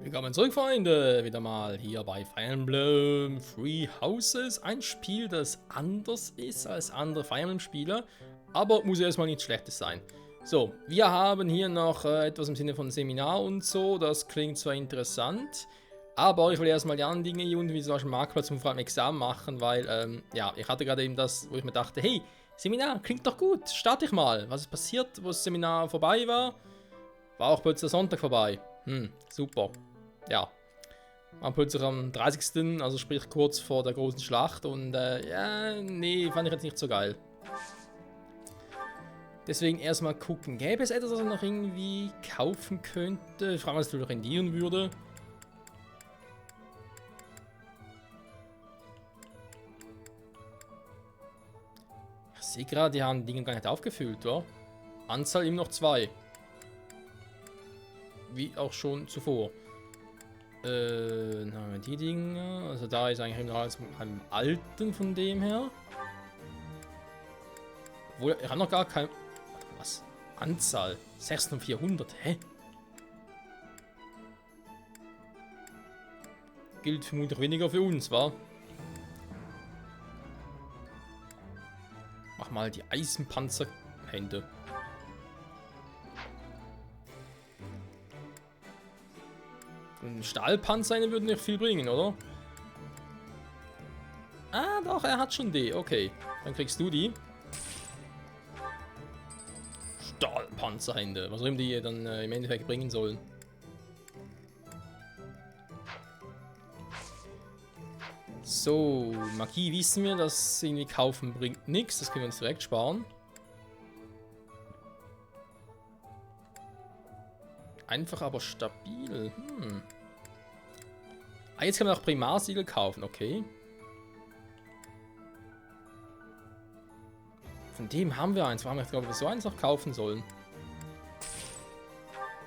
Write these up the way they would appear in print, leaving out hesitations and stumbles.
Willkommen zurück, Freunde! Wieder mal hier bei Fire Emblem Three Houses. Ein Spiel, das anders ist als andere Fire Emblem-Spiele, aber muss erstmal nichts Schlechtes sein. So, wir haben hier noch etwas im Sinne von Seminar und so. Das klingt zwar interessant, aber ich will erstmal die anderen Dinge hier unten, wie zum Beispiel Marktplatz und vor allem Examen machen, weil, ja, ich hatte gerade eben das, wo ich mir dachte, hey, Seminar, klingt doch gut, starte ich mal. Was ist passiert, wo das Seminar vorbei war? War auch plötzlich der Sonntag vorbei. Super. Ja. War plötzlich am 30., also sprich kurz vor der großen Schlacht und ja, nee, fand ich jetzt nicht so geil. Deswegen erstmal gucken. Gäbe es etwas, was man noch irgendwie kaufen könnte? Ich frage mal, was es rendieren würde. Ich sehe gerade, die haben Dinge gar nicht aufgefüllt, wa? Anzahl immer noch 2. Wie auch schon zuvor. Dann haben wir die Dinge. Also da ist eigentlich noch alles am alten von dem her. Obwohl, ich habe noch gar kein... Was? Anzahl? 6400, hä? Gilt vermutlich weniger für uns, wa? Mach mal die Eisenpanzerhände. Ein Stahlpanzer würde nicht viel bringen, oder? Ah, doch, er hat schon die. Okay, dann kriegst du die. Stahlpanzerhände. Was auch immer die dann im Endeffekt bringen sollen. So, Magie wissen wir, dass irgendwie kaufen bringt nichts. Das können wir uns direkt sparen. Einfach aber stabil. Ah, jetzt kann man auch Primarsiegel kaufen, okay. Von dem haben wir eins. Warum haben wir, glaube ich, so eins noch kaufen sollen?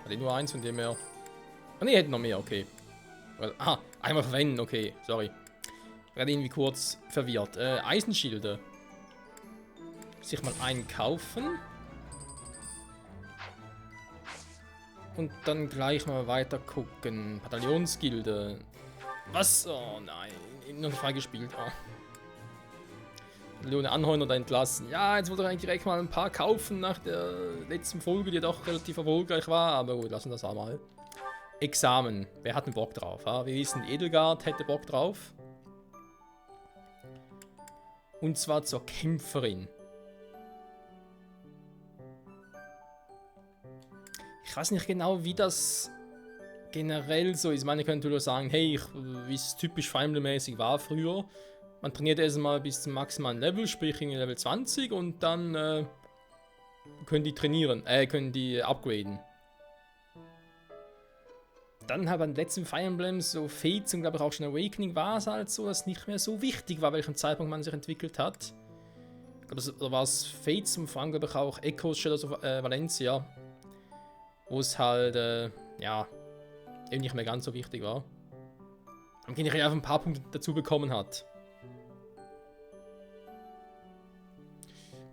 Hatte nur eins, von dem her. Ah, ne, hätten noch mehr, okay. Aha, einmal verwenden, okay, sorry. Gerade irgendwie kurz verwirrt. Eisenschilde. Sich mal einen kaufen. Und dann gleich mal weiter gucken. Bataillonsgilde. Was? Oh nein. Noch nicht freigespielt. Oh. Leone anheuern oder entlassen. Ja, jetzt wollte ich eigentlich direkt mal ein paar kaufen nach der letzten Folge, die doch relativ erfolgreich war. Aber gut, lassen wir das auch mal. Examen. Wer hat denn Bock drauf? Ja? Wir wissen, Edelgard hätte Bock drauf. Und zwar zur Kämpferin. Ich weiß nicht genau, wie das generell so ist. Ich meine, ich könnte nur sagen, hey, wie es typisch Fire Emblem-mäßig war früher. Man trainiert erstmal bis zum maximalen Level, sprich in Level 20 und dann können die trainieren, können die upgraden. Dann halt beim letzten Fire Emblem, so Fates und glaube ich auch schon Awakening, war es halt so, dass es nicht mehr so wichtig war, welchen Zeitpunkt man sich entwickelt hat. Ich glaube, da war es Fates und vor allem glaube ich auch Echoes Shadows of Valencia, wo es halt, ja, eben nicht mehr ganz so wichtig war. Am generell einfach ein paar Punkte dazu bekommen hat.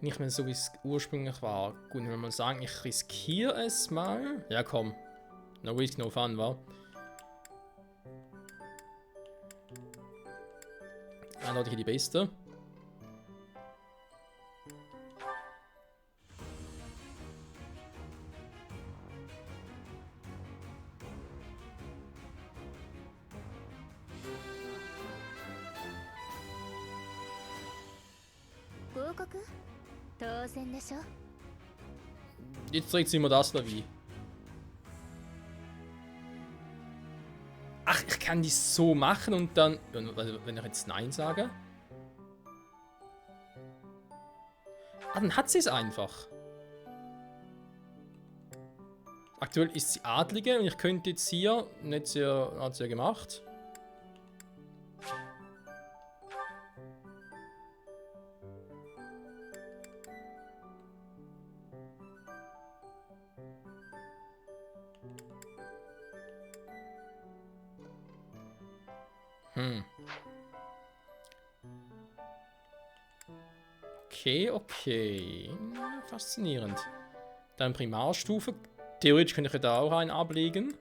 Nicht mehr so, wie es ursprünglich war. Gut, wenn wir mal sagen, ich riskiere es mal. Ja, komm. No risk, no fun, wa? Eindeutig die beste. Jetzt trägt sie immer das da wie. Ach, ich kann die so machen und dann... Wenn ich jetzt Nein sage... Ah, dann hat sie es einfach. Aktuell ist sie Adlige und ich könnte jetzt hier... Nicht sehr... Hat sie ja gemacht. Okay, okay. Faszinierend. Dann Primarstufe. Theoretisch könnte ich da auch einen ablegen.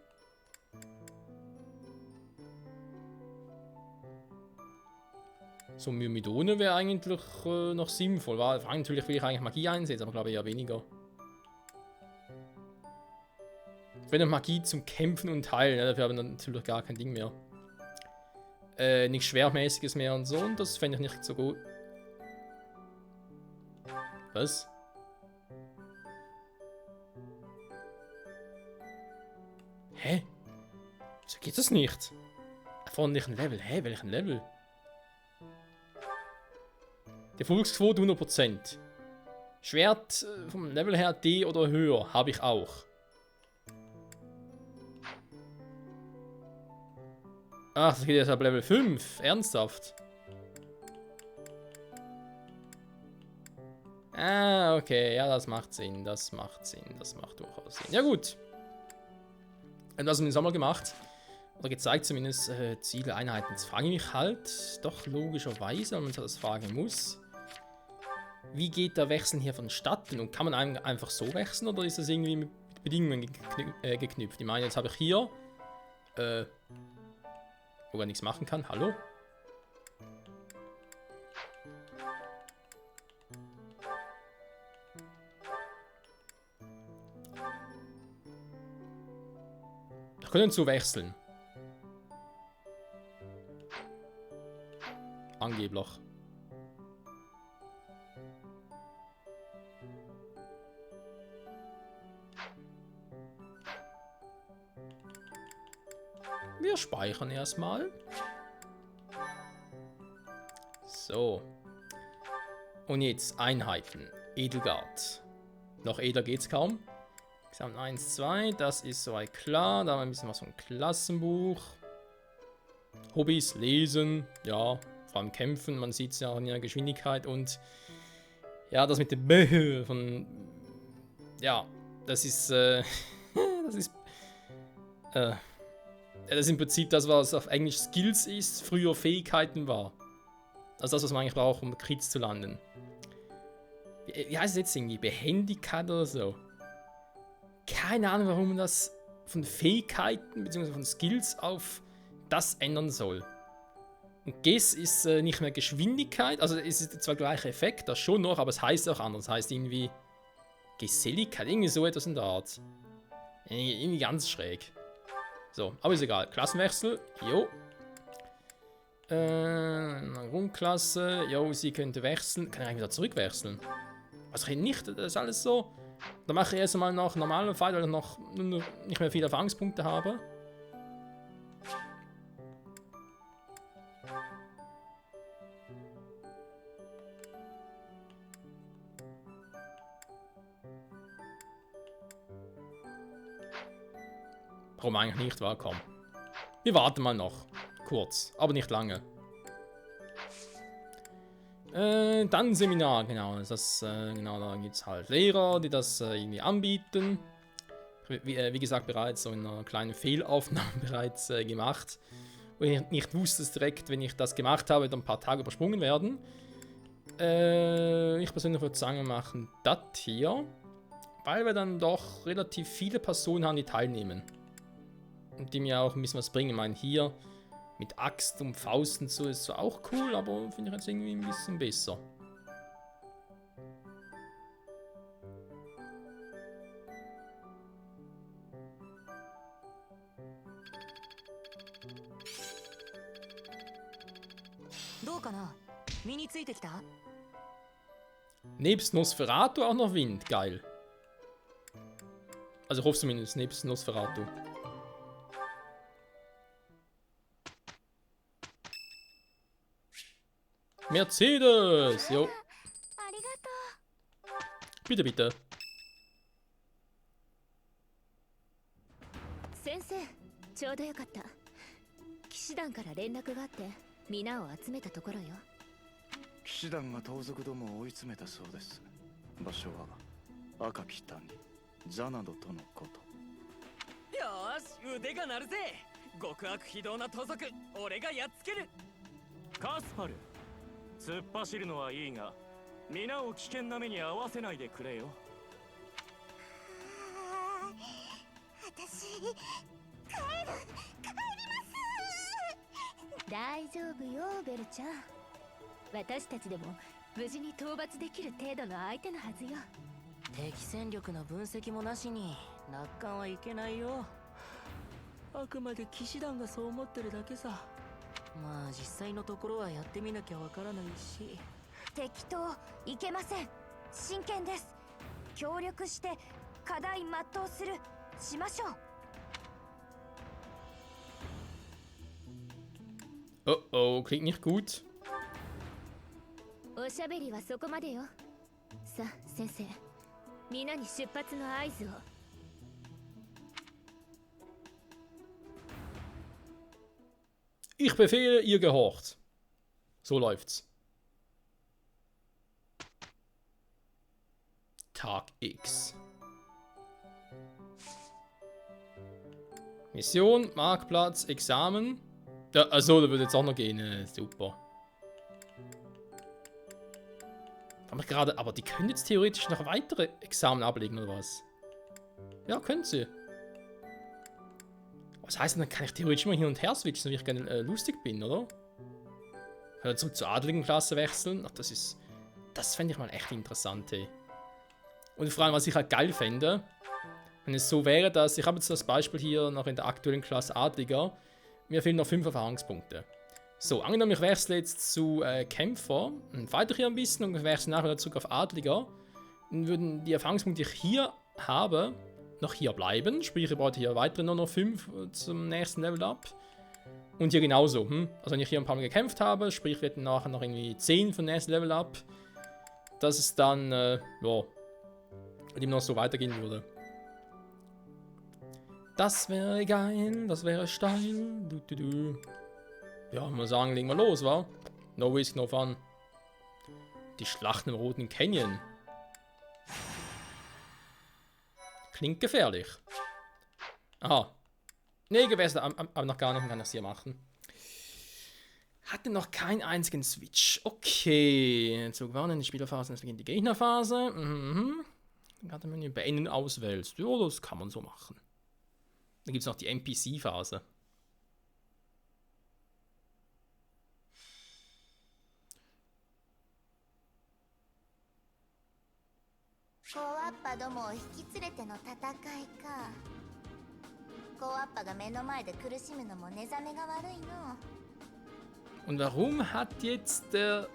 So Myrmidone wäre eigentlich noch sinnvoll. Natürlich will ich eigentlich Magie einsetzen, aber glaube ich eher weniger. Wenn Magie zum Kämpfen und Heilen, ja, dafür haben wir natürlich gar kein Ding mehr. Nichts Schwermäßiges mehr und so, und das fände ich nicht so gut. Was? Hä? Wieso geht das nicht? Erforderlichen Level. Hä, welchen Level? Die Erfolgsquote 100%. Schwert vom Level her D oder höher habe ich auch. Ach, das geht jetzt ab Level 5. Ernsthaft? Ah, okay. Ja, das macht Sinn. Das macht Sinn. Das macht durchaus Sinn. Ja, gut. Und was haben wir im Sommer gemacht? Oder gezeigt zumindest Ziele, Einheiten. Jetzt frage ich mich halt, doch logischerweise, wenn man das fragen muss. Wie geht der Wechsel hier vonstatten? Und kann man einfach so wechseln oder ist das irgendwie mit Bedingungen geknüpft? Ich meine, jetzt habe ich hier, wo er nichts machen kann. Hallo? Wir können zu wechseln. Angeblich. Wir speichern erstmal. So. Und jetzt Einheiten. Edelgard. Noch edler geht's kaum. Gesamt 1, 2. Das ist soweit klar. Da haben wir ein bisschen was vom Klassenbuch. Hobbys, Lesen. Ja, vor allem Kämpfen. Man sieht es ja in der Geschwindigkeit. Und ja, das mit dem B von... Ja, das ist... das ist... das ist im Prinzip das, was auf Englisch Skills ist, früher Fähigkeiten war. Also das, was man eigentlich braucht, um Crits zu landen. Wie heißt es jetzt irgendwie? Behendigkeit oder so? Keine Ahnung, warum man das von Fähigkeiten bzw. von Skills auf das ändern soll. Und Guess ist nicht mehr Geschwindigkeit, also es ist zwar der gleiche Effekt, das schon noch, aber es heißt auch anders. Es heißt irgendwie Geselligkeit, irgendwie so etwas in der Art. Irgendwie ganz schräg. So, aber ist egal. Klassenwechsel, jo. Grundklasse, jo, sie könnte wechseln. Kann ich eigentlich wieder zurückwechseln? Also ich nicht, das ist alles so. Dann mache ich erst einmal noch normalen Fall, weil ich noch nicht mehr viele Erfahrungspunkte habe. Warum eigentlich nicht, war komm. Wir warten mal noch. Kurz, aber nicht lange. Dann Seminar, genau. Genau, da gibt es halt Lehrer, die das irgendwie anbieten. Wie gesagt, bereits so in einer kleinen Fehlaufnahme bereits gemacht. Wo ich nicht wusste, dass direkt, wenn ich das gemacht habe, dann ein paar Tage übersprungen werden. Ich persönlich würde sagen, wir machen das hier. Weil wir dann doch relativ viele Personen haben, die teilnehmen. Und die mir auch ein bisschen was bringen. Ich meine, hier mit Axt und Faust und so ist zwar auch cool, aber finde ich jetzt irgendwie ein bisschen besser. Nebst Nosferatu auch noch Wind, geil. Also ich hoffe zumindest, nebst Nosferatu. Mercedes! Jo. Bitte, bitte. Sensei, ちょうどよかった。騎士団から連絡があって、皆を集めたところよ。騎士団が盗賊どもを追い詰めたそうです。場所は赤き谷、ザナドとのこと。よーし、腕が鳴るぜ。極悪非道な盗賊、俺がやっつける。カスパル。突っ走るのはいいが、皆を危険な目に遭わせないでくれよ。私、帰ります。大丈夫よ、ベルちゃん。私たちでも無事に討伐できる程度の相手のはずよ。敵戦力の分析もなしに楽観はいけないよ。あくまで騎士団がそう思ってるだけさ。まあ実際のところはやってみなきゃわからないし。適当いけません。真剣です。協力して課題全うするしましょう。Oh oh, klingt nicht gut. おしゃべりはそこまでよ。さあ先生、皆に出発の合図を。Ich befehle, ihr gehorcht. So läuft's. Tag X. Mission, Marktplatz, Examen. Ja, also, da würde jetzt auch noch gehen. Super. Aber die können jetzt theoretisch noch weitere Examen ablegen, oder was? Ja, können sie. Was heißt denn, dann kann ich theoretisch immer hin und her switchen, wenn ich gerne lustig bin, oder? Kann ich zurück zur adligen Klasse wechseln? Ach, das fände ich mal echt interessant, ey. Und vor allem, was ich halt geil fände, wenn es so wäre, dass, ich habe jetzt das Beispiel hier noch in der aktuellen Klasse Adliger, mir fehlen noch 5 Erfahrungspunkte. So, angenommen, ich wechsle jetzt zu Kämpfer, und weiter hier ein bisschen und ich wechsle nachher wieder zurück auf Adliger, dann würden die Erfahrungspunkte, die ich hier habe, noch hier bleiben. Sprich, ich brauche hier weitere nur noch 5 zum nächsten Level up. Und hier genauso. Also wenn ich hier ein paar Mal gekämpft habe, sprich, wir hätten nachher noch irgendwie 10 für den nächsten Level up. Dass es dann, ja, immer noch so weitergehen würde. Das wäre geil, das wäre steil. Ja, muss sagen, legen wir los, wa? No risk, no fun. Die Schlacht im Roten Canyon. Klingt gefährlich. Aha. Nee, gewesen, aber noch gar nicht, kann das hier machen. Hatte noch keinen einzigen Switch. Okay. Zu gewonnen, die Spielerphase, jetzt beginnt die Gegnerphase. Kartenmenü beenden, auswählst. Ja, das kann man so machen. Dann gibt es noch die NPC-Phase. Und warum hat jetzt der...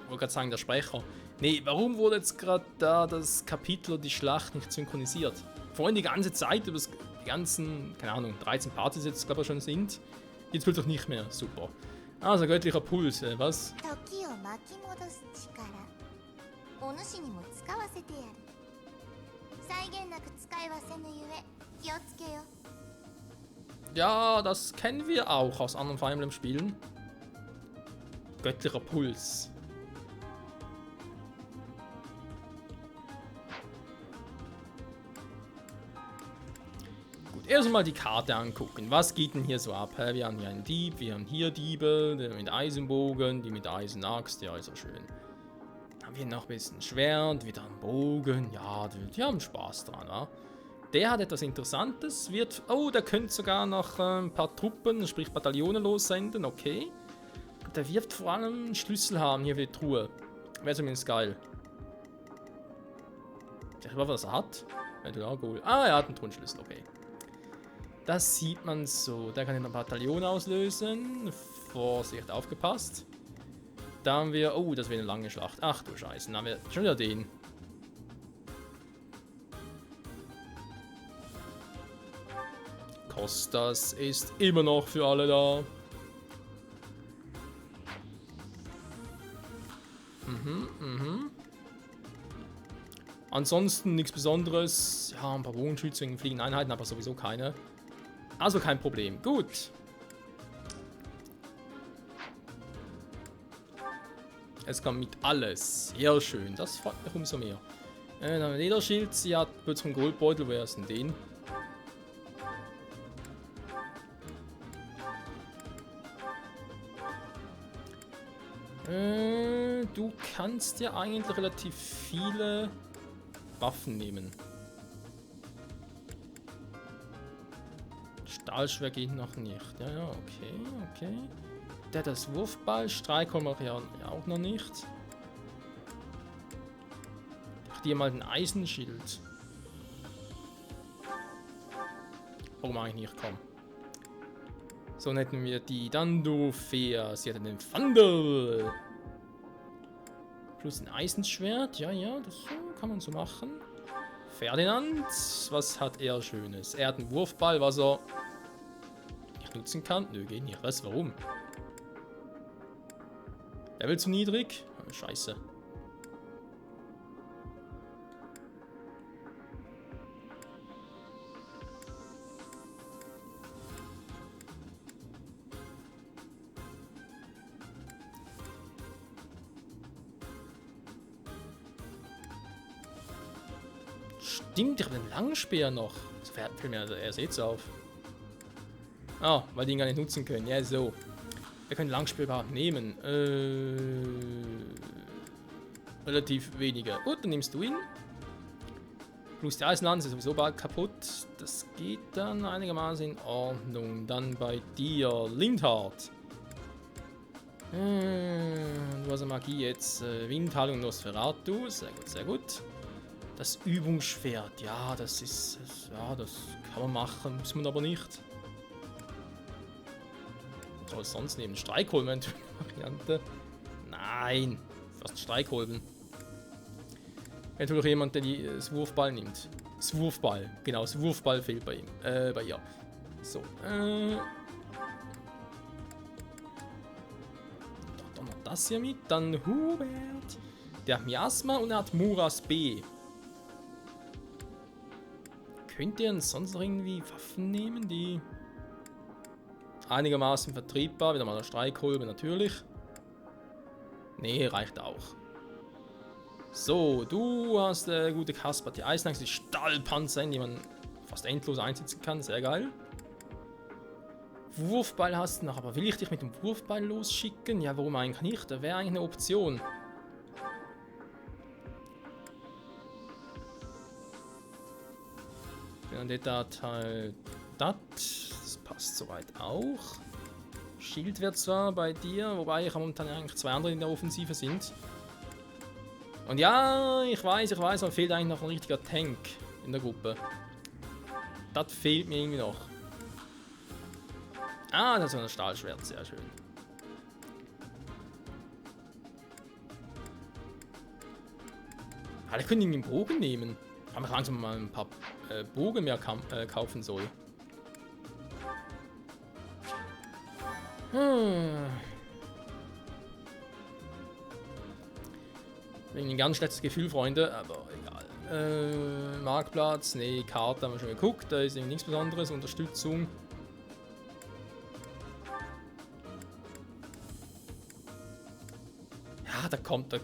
Ich wollte gerade sagen, der Sprecher. Nee, warum wurde jetzt gerade da das Kapitel oder die Schlacht nicht synchronisiert? Vorhin die ganze Zeit, über die ganzen, keine Ahnung, 13 Partys jetzt, glaube ich, schon sind. Jetzt will doch nicht mehr. Super. Also, göttlicher Puls, was? Ja, das kennen wir auch aus anderen Fire Emblem Spielen. Göttlicher Puls. Gut, erstmal die Karte angucken. Was geht denn hier so ab? Wir haben hier einen Dieb, wir haben hier Diebe, der mit Eisenbogen, die mit Eisenaxt, ja, ist ja schön. Haben wir noch ein bisschen Schwert, wieder einen Bogen, ja, die haben Spaß dran, wa? Der hat etwas Interessantes, wird... Oh, der könnte sogar noch ein paar Truppen, sprich Bataillone lossenden, okay. Der wird vor allem einen Schlüssel haben hier für die Truhe. Wäre zumindest geil. Ich weiß, was er hat. Ah, er hat einen Truhenschlüssel, okay. Das sieht man so. Der kann ein Bataillon auslösen. Vorsicht, aufgepasst. Da haben wir... Oh, das wäre eine lange Schlacht. Ach du Scheiße, dann haben wir schon wieder den. Kostas ist immer noch für alle da. Ansonsten nichts Besonderes. Ja, ein paar Bogenschütze wegen fliegenden Einheiten, aber sowieso keine. Also kein Problem. Gut. Es kommt mit alles. Sehr schön. Das freut mich umso mehr. Dann haben wir Lederschild. Sie hat plötzlich einen Goldbeutel. Wer ist denn den? Du kannst ja eigentlich relativ viele Waffen nehmen. Stahlschwert geht noch nicht. Ja, okay, okay. der das Wurfball? Streikholm mache ich ja auch noch nicht. Ich dir mal den Eisenschild. Warum eigentlich nicht? Komm. So, dann hätten wir die Dandofea. Sie hat den Fandel. Plus ein Eisenschwert. Ja, ja, das kann man so machen. Ferdinand. Was hat er Schönes? Er hat einen Wurfball, was er nicht nutzen kann. Nö, geht nicht. Was? Warum? Level zu niedrig? Oh, scheiße. Stimmt, ich habe den Langspeer noch. Das fällt mir erst jetzt auf. Ah, weil die ihn gar nicht nutzen können. Ja, so. Wir können Langspeer überhaupt nehmen. Relativ weniger. Gut, dann nimmst du ihn. Plus die Eisenlanze ist sowieso bald kaputt. Das geht dann einigermaßen in Ordnung. Dann bei dir, Lindhard. Du hast Magie jetzt. Windhalung Nosferatu. Sehr gut, sehr gut. Das Übungsschwert, ja, das kann man machen, muss man aber nicht. Was soll es sonst nehmen? Streikholm, Variante. Nein, fast Streikholm. Eventuell noch jemand, der das Wurfball nimmt. Das Wurfball, genau, das Wurfball fehlt bei ihm, bei ihr. So, Doch noch das hier mit, dann Hubert. Der hat Miasma und er hat Muras B. Könnt ihr denn sonst noch irgendwie Waffen nehmen, die einigermaßen vertriebbar? Wieder mal eine Streikkolbe natürlich. Nee, reicht auch. So, du hast gute Kasper. Die Eisenachse, die Stahlpanzer, die man fast endlos einsetzen kann. Sehr geil. Wurfball hast du noch, aber will ich dich mit dem Wurfball losschicken? Ja, warum eigentlich nicht? Da wäre eigentlich eine Option. Vendetta hat halt das passt soweit auch. Schild wird zwar bei dir, wobei ich habe momentan eigentlich zwei andere in der Offensive sind. Und ja, ich weiß, aber fehlt eigentlich noch ein richtiger Tank in der Gruppe. Das fehlt mir irgendwie noch. Ah, das ist ein Stahlschwert, sehr schön. Ah, ich könnte ihn den Bogen nehmen. Aber ich langsam mal ein paar Bogen mehr kaufen soll. Wegen ein ganz schlechtes Gefühl, Freunde, aber egal. Marktplatz, nee, Karte haben wir schon geguckt, da ist irgendwie nichts Besonderes. Unterstützung. Ja, da kommt der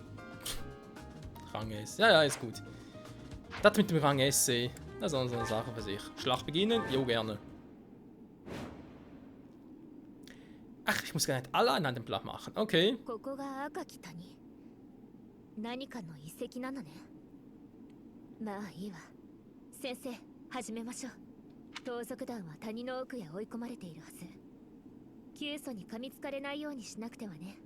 Rang S. Ja, ist gut. Das mit dem Rang S, das ist auch so eine Sache für sich. Schlacht beginnen? Jo, gerne. Ach, ich muss gar nicht allein an dem Blatt machen. Okay. ここが赤き谷。何かの遺跡なのね。まあいいわ。先生、始めましょう。盗賊団は谷の奥へ追い込まれているはず。急須に噛みつかれないようにしなくてはね。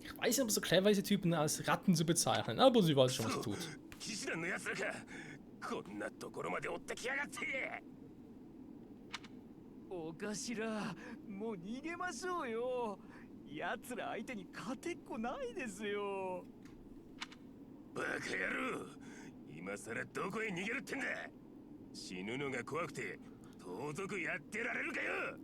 Ich weiß nicht, ob es so clever ist, die Typen als Ratten zu bezeichnen, aber sie weiß schon, was sie tut. 騎士団の奴らかこんなところまで追ってきやがってお頭、もう逃げましょうよ。奴ら相手に勝てっこないですよ。バカ野郎今さらどこへ逃げるってんだ死ぬのが怖くて盗賊やってられるかよ